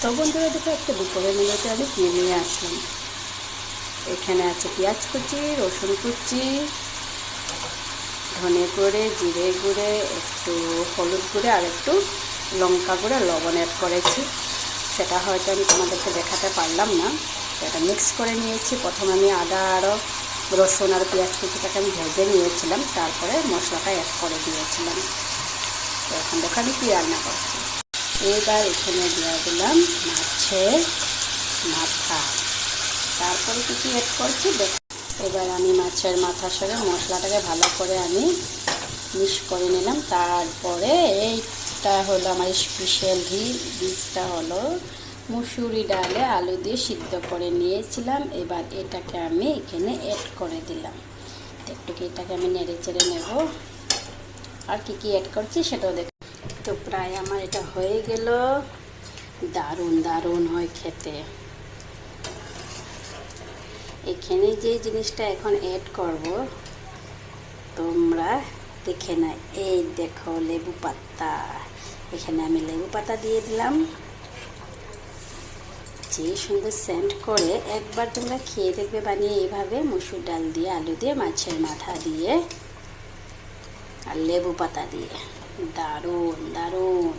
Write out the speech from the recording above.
তো বন্ধুরা দেখো, একটা দুপুরের মেনুতে আমি কি নিয়ে আসলাম। এখানে আছে পেঁয়াজ কুচি, রসুন কুচি, ধনে গুঁড়ে, জিরে গুঁড়ে, একটু হলুদ গুঁড়ে আর একটু লঙ্কা গুঁড়ে, লবণ অ্যাড করেছি। সেটা হয়তো আমি তোমাদেরকে দেখাতে পারলাম না। এটা মিক্স করে নিয়েছি। প্রথমে আমি আদা আর রসুন আর পেঁয়াজ কুচিটাকে আমি ভেজে নিয়েছিলাম, তারপরে মশলাটা অ্যাড করে দিয়েছিলাম। তো এখন দেখো আমি কী রান্না করছি। এবার এখানে দিয়ে দিলাম মাছের মাথা, তারপরে কিছু অ্যাড করছি দেখ। এবার আমি মাছের মাথার সঙ্গে মশলাটাকে ভালো করে আমি মিক্স করে নিলাম। তারপরে এইটা হলো আমার স্পেশাল ডিশটা হলো মুসুরি ডালে আলু দিয়ে সিদ্ধ করে নিয়েছিলাম। এবার এটাকে আমি এখানে অ্যাড করে দিলাম। একটু এটাকে আমি নেড়ে চেড়ে নেব। আর কি কি অ্যাড করছি সেটাও দেখ। তো প্রায় আমার এটা হয়ে গেল। দারুণ দারুণ হয় খেতে। এখানে যে জিনিসটা এখন অ্যাড করব তোমরা দেখে না, এই দেখো লেবু পাতা। এখানে আমি লেবু পাতা দিয়ে দিলাম। যে সুন্দর সেন্ট করে, একবার তোমরা খেয়ে দেখবে বানিয়ে এইভাবে মসুর ডাল দিয়ে, আলু দিয়ে, মাছের মাথা দিয়ে আর লেবু পাতা দিয়ে। দারুণ দারুণ।